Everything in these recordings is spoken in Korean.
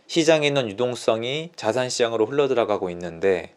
시장에 있는 유동성이 자산시장으로 흘러들어가고 있는데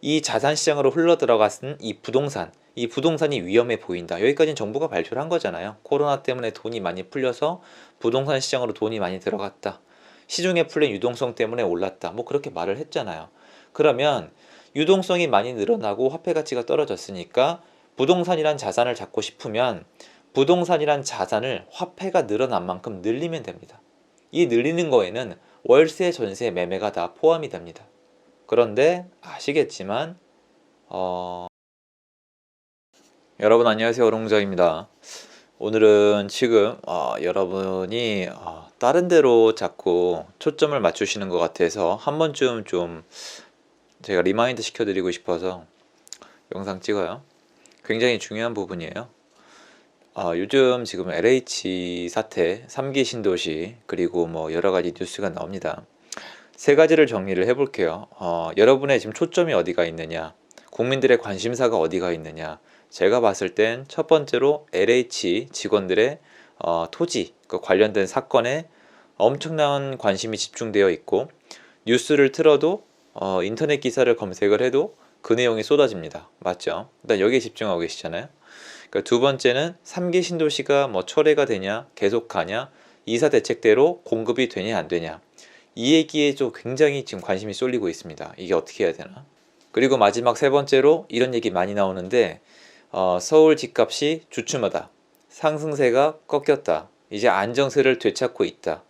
이 자산시장으로 흘러들어갔은 이 부동산이 위험해 보인다. 여기까지는 정부가 발표를 한 거잖아요. 코로나 때문에 돈이 많이 풀려서 부동산 시장으로 돈이 많이 들어갔다. 시중에 풀린 유동성 때문에 올랐다. 뭐 그렇게 말을 했잖아요. 그러면 유동성이 많이 늘어나고 화폐 가치가 떨어졌으니까 부동산이란 자산을 잡고 싶으면 부동산이란 자산을 화폐가 늘어난 만큼 늘리면 됩니다. 이 늘리는 거에는 월세, 전세, 매매가 다 포함이 됩니다. 그런데 아시겠지만 여러분 안녕하세요. 오롱정입니다. 오늘은 지금 여러분이 다른 데로 자꾸 초점을 맞추시는 것 같아서 한 번쯤 좀 제가 리마인드 시켜드리고 싶어서 영상 찍어요. 굉장히 중요한 부분이에요. 요즘 지금 LH 사태, 3기 신도시 그리고 뭐 여러가지 뉴스가 나옵니다. 세 가지를 정리를 해볼게요. 여러분의 지금 초점이 어디가 있느냐, 국민들의 관심사가 어디가 있느냐. 제가 봤을 땐 첫 번째로 LH 직원들의 토지 그 관련된 사건에 엄청난 관심이 집중되어 있고, 뉴스를 틀어도 인터넷 기사를 검색을 해도 그 내용이 쏟아집니다. 맞죠? 일단 여기에 집중하고 계시잖아요. 그러니까 두 번째는 3기 신도시가 뭐 철회가 되냐, 계속 가냐, 이사 대책대로 공급이 되냐 안 되냐, 이 얘기에 좀 굉장히 지금 관심이 쏠리고 있습니다. 이게 어떻게 해야 되나. 그리고 마지막 세 번째로 이런 얘기 많이 나오는데 서울 집값이 주춤하다, 상승세가 꺾였다, 이제 안정세를 되찾고 있다.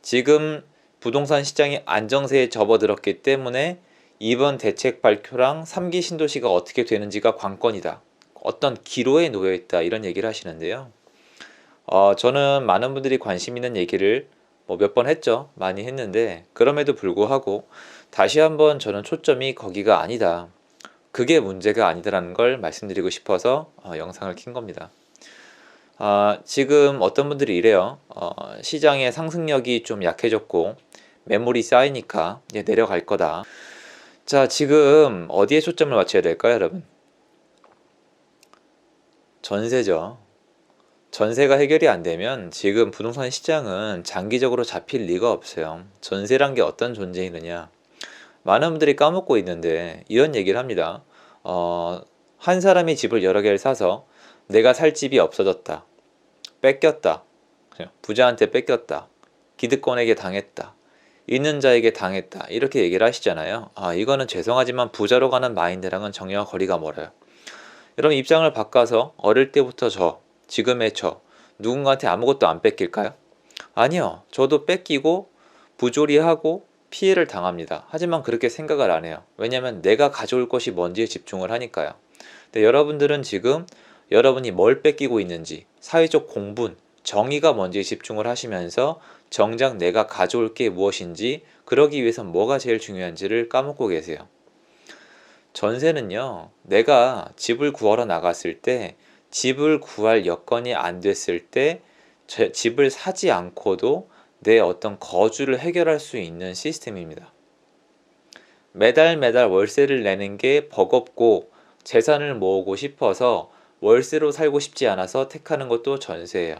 지금 부동산 시장이 안정세에 접어들었기 때문에 이번 대책 발표랑 3기 신도시가 어떻게 되는지가 관건이다, 어떤 기로에 놓여있다, 이런 얘기를 하시는데요. 저는 많은 분들이 관심 있는 얘기를 뭐 몇 번 했죠. 많이 했는데 그럼에도 불구하고 다시 한번 저는 초점이 거기가 아니다, 그게 문제가 아니다라는 걸 말씀드리고 싶어서 영상을 킨 겁니다. 지금 어떤 분들이 이래요. 시장의 상승력이 좀 약해졌고 매물이 쌓이니까 이제 내려갈 거다. 자, 지금 어디에 초점을 맞춰야 될까요, 여러분? 전세죠. 전세가 해결이 안 되면 지금 부동산 시장은 장기적으로 잡힐 리가 없어요. 전세란 게 어떤 존재이느냐. 많은 분들이 까먹고 있는데 이런 얘기를 합니다. 한 사람이 집을 여러 개를 사서 내가 살 집이 없어졌다, 뺏겼다, 부자한테 뺏겼다, 기득권에게 당했다, 있는 자에게 당했다, 이렇게 얘기를 하시잖아요. 이거는 죄송하지만 부자로 가는 마인드랑은 정리와 거리가 멀어요. 여러분 입장을 바꿔서 어릴 때부터 지금의 누군가한테 아무것도 안 뺏길까요? 아니요. 저도 뺏기고 부조리하고 피해를 당합니다. 하지만 그렇게 생각을 안 해요. 왜냐하면 내가 가져올 것이 뭔지에 집중을 하니까요. 근데 여러분들은 지금 여러분이 뭘 뺏기고 있는지, 사회적 공분, 정의가 뭔지에 집중을 하시면서 정작 내가 가져올 게 무엇인지, 그러기 위해선 뭐가 제일 중요한지를 까먹고 계세요. 전세는요, 내가 집을 구하러 나갔을 때, 집을 구할 여건이 안 됐을 때 집을 사지 않고도 내 어떤 거주를 해결할 수 있는 시스템입니다. 매달 매달 월세를 내는 게 버겁고 재산을 모으고 싶어서 월세로 살고 싶지 않아서 택하는 것도 전세예요.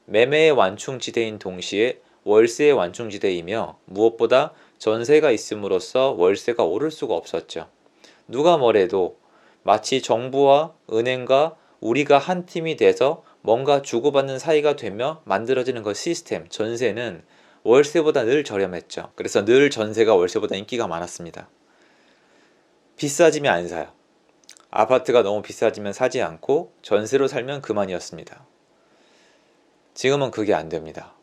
매매의 완충지대인 동시에 월세의 완충지대이며, 무엇보다 전세가 있음으로써 월세가 오를 수가 없었죠. 누가 뭐래도 마치 정부와 은행과 우리가 한 팀이 돼서 뭔가 주고받는 사이가 되며 만들어지는 그 시스템, 전세는 월세보다 늘 저렴했죠. 그래서 늘 전세가 월세보다 인기가 많았습니다. 비싸지면 안 사요. 아파트가 너무 비싸지면 사지 않고 전세로 살면 그만이었습니다. 지금은 그게 안 됩니다.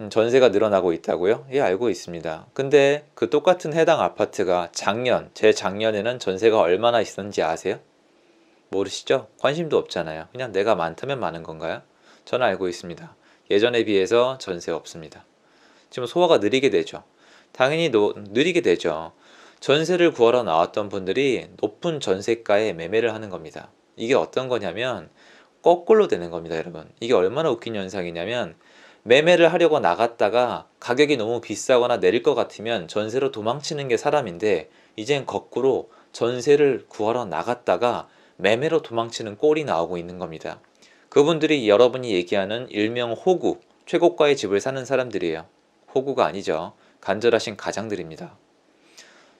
전세가 늘어나고 있다고요? 예, 알고 있습니다. 근데 그 똑같은 해당 아파트가 재작년에는 전세가 얼마나 있었는지 아세요? 모르시죠? 관심도 없잖아요. 그냥 내가 많다면 많은 건가요? 저는 알고 있습니다. 예전에 비해서 전세 없습니다. 지금 소화가 느리게 되죠. 당연히 느리게 되죠. 전세를 구하러 나왔던 분들이 높은 전세가에 매매를 하는 겁니다. 이게 어떤 거냐면 거꾸로 되는 겁니다, 여러분. 이게 얼마나 웃긴 현상이냐면, 매매를 하려고 나갔다가 가격이 너무 비싸거나 내릴 것 같으면 전세로 도망치는 게 사람인데, 이젠 거꾸로 전세를 구하러 나갔다가 매매로 도망치는 꼴이 나오고 있는 겁니다. 그분들이 여러분이 얘기하는 일명 호구, 최고가의 집을 사는 사람들이에요. 호구가 아니죠. 간절하신 가장들입니다.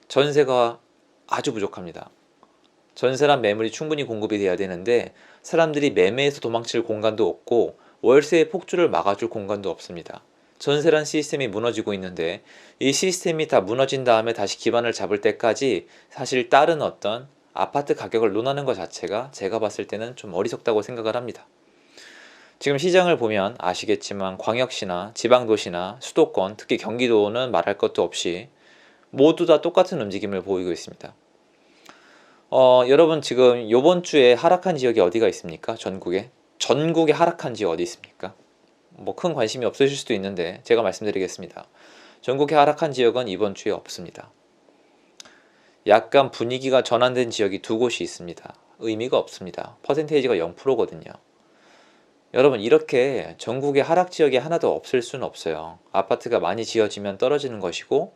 전세가 아주 부족합니다. 전세란 매물이 충분히 공급이 돼야 되는데 사람들이 매매에서 도망칠 공간도 없고 월세의 폭주를 막아줄 공간도 없습니다. 전세란 시스템이 무너지고 있는데 이 시스템이 다 무너진 다음에 다시 기반을 잡을 때까지 사실 다른 어떤 아파트 가격을 논하는 것 자체가 제가 봤을 때는 좀 어리석다고 생각을 합니다. 지금 시장을 보면 아시겠지만 광역시나 지방도시나 수도권, 특히 경기도는 말할 것도 없이 모두 다 똑같은 움직임을 보이고 있습니다. 여러분 지금 요번 주에 하락한 지역이 어디가 있습니까? 전국에 하락한 지역 어디 있습니까? 뭐 큰 관심이 없으실 수도 있는데 제가 말씀드리겠습니다. 전국에 하락한 지역은 이번 주에 없습니다. 약간 분위기가 전환된 지역이 두 곳이 있습니다. 의미가 없습니다. 퍼센테이지가 0%거든요. 여러분 이렇게 전국에 하락 지역이 하나도 없을 수는 없어요. 아파트가 많이 지어지면 떨어지는 것이고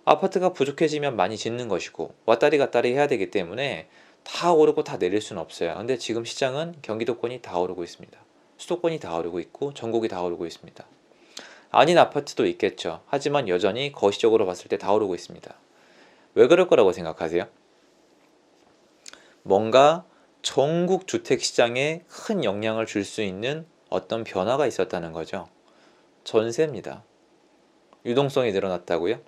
아파트가 부족해지면 많이 짓는 것이고 왔다리 갔다리 해야 되기 때문에 다 오르고 다 내릴 수는 없어요. 근데 지금 시장은 경기도권이 다 오르고 있습니다. 수도권이 다 오르고 있고 전국이 다 오르고 있습니다. 아닌 아파트도 있겠죠. 하지만 여전히 거시적으로 봤을 때 다 오르고 있습니다. 왜 그럴 거라고 생각하세요? 뭔가 전국 주택시장에 큰 영향을 줄 수 있는 어떤 변화가 있었다는 거죠. 전세입니다. 유동성이 늘어났다고요?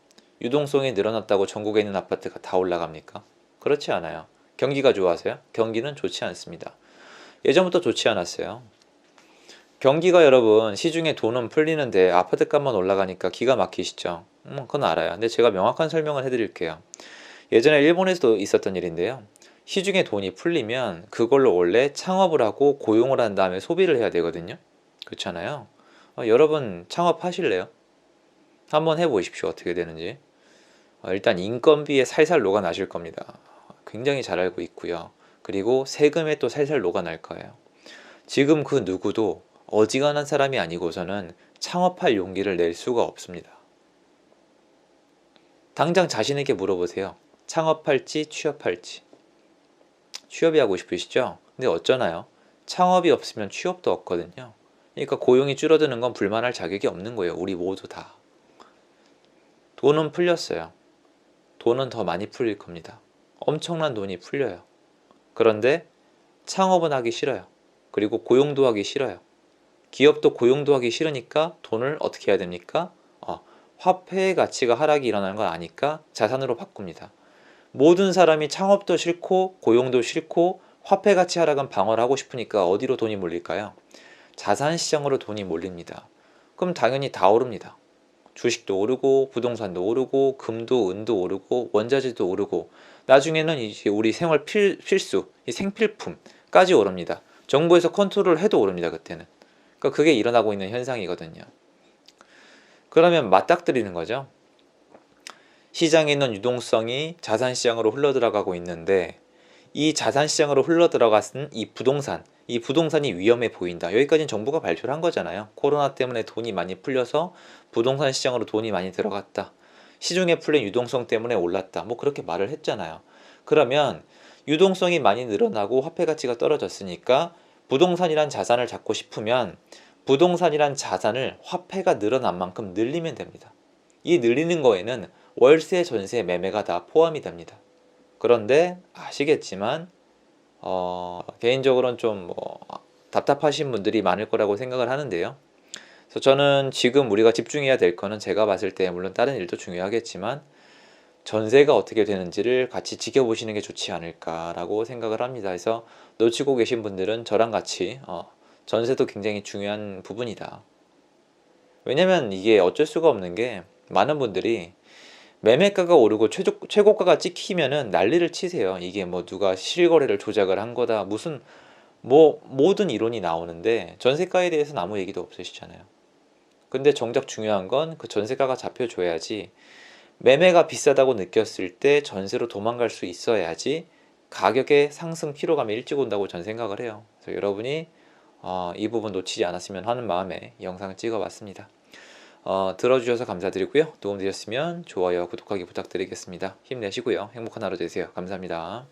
유동성이 늘어났다고 전국에 있는 아파트가 다 올라갑니까? 그렇지 않아요. 경기가 좋아서요? 경기는 좋지 않습니다. 예전부터 좋지 않았어요. 경기가 여러분 시중에 돈은 풀리는데 아파트값만 올라가니까 기가 막히시죠? 그건 알아요. 근데 제가 명확한 설명을 해드릴게요. 예전에 일본에서도 있었던 일인데요. 시중에 돈이 풀리면 그걸로 원래 창업을 하고 고용을 한 다음에 소비를 해야 되거든요. 그렇잖아요. 여러분 창업하실래요? 한번 해보십시오. 어떻게 되는지. 일단 인건비에 살살 녹아나실 겁니다. 굉장히 잘 알고 있고요. 그리고 세금에 또 살살 녹아날 거예요. 지금 그 누구도 어지간한 사람이 아니고서는 창업할 용기를 낼 수가 없습니다. 당장 자신에게 물어보세요. 창업할지 취업할지. 취업이 하고 싶으시죠? 근데 어쩌나요? 창업이 없으면 취업도 없거든요. 그러니까 고용이 줄어드는 건 불만할 자격이 없는 거예요. 우리 모두 다. 돈은 풀렸어요. 돈은 더 많이 풀릴 겁니다. 엄청난 돈이 풀려요. 그런데 창업은 하기 싫어요. 그리고 고용도 하기 싫어요. 기업도 고용도 하기 싫으니까 돈을 어떻게 해야 됩니까? 화폐의 가치가 하락이 일어나는 걸 아니까 자산으로 바꿉니다. 모든 사람이 창업도 싫고 고용도 싫고 화폐 가치 하락은 방어를 하고 싶으니까 어디로 돈이 몰릴까요? 자산시장으로 돈이 몰립니다. 그럼 당연히 다 오릅니다. 주식도 오르고 부동산도 오르고 금도 은도 오르고 원자재도 오르고 나중에는 이제 우리 생활 필수 이 생필품까지 오릅니다. 정부에서 컨트롤을 해도 오릅니다. 그때는. 그러니까 그게 일어나고 있는 현상이거든요. 그러면 맞닥뜨리는 거죠. 시장에 있는 유동성이 자산시장으로 흘러들어가고 있는데 이 자산시장으로 흘러들어갔은 이 부동산이 위험해 보인다. 여기까지는 정부가 발표를 한 거잖아요. 코로나 때문에 돈이 많이 풀려서 부동산 시장으로 돈이 많이 들어갔다. 시중에 풀린 유동성 때문에 올랐다. 뭐 그렇게 말을 했잖아요. 그러면 유동성이 많이 늘어나고 화폐 가치가 떨어졌으니까 부동산이란 자산을 잡고 싶으면 부동산이란 자산을 화폐가 늘어난 만큼 늘리면 됩니다. 이 늘리는 거에는 월세, 전세, 매매가 다 포함이 됩니다. 그런데 아시겠지만 개인적으로는 좀 답답하신 분들이 많을 거라고 생각을 하는데요. 그래서 저는 지금 우리가 집중해야 될 거는 제가 봤을 때 물론 다른 일도 중요하겠지만 전세가 어떻게 되는지를 같이 지켜보시는 게 좋지 않을까라고 생각을 합니다. 그래서 놓치고 계신 분들은 저랑 같이 전세도 굉장히 중요한 부분이다. 왜냐면 이게 어쩔 수가 없는 게 많은 분들이 매매가가 오르고 최고가가 찍히면은 난리를 치세요. 이게 뭐 누가 실거래를 조작을 한 거다. 무슨 뭐 모든 이론이 나오는데 전세가에 대해서는 아무 얘기도 없으시잖아요. 근데 정작 중요한 건 그 전세가가 잡혀줘야지 매매가 비싸다고 느꼈을 때 전세로 도망갈 수 있어야지 가격의 상승 피로감이 일찍 온다고 전 생각을 해요. 그래서 여러분이 이 부분 놓치지 않았으면 하는 마음에 영상을 찍어봤습니다. 들어주셔서 감사드리고요. 도움되셨으면 좋아요, 구독하기 부탁드리겠습니다. 힘내시고요. 행복한 하루 되세요. 감사합니다.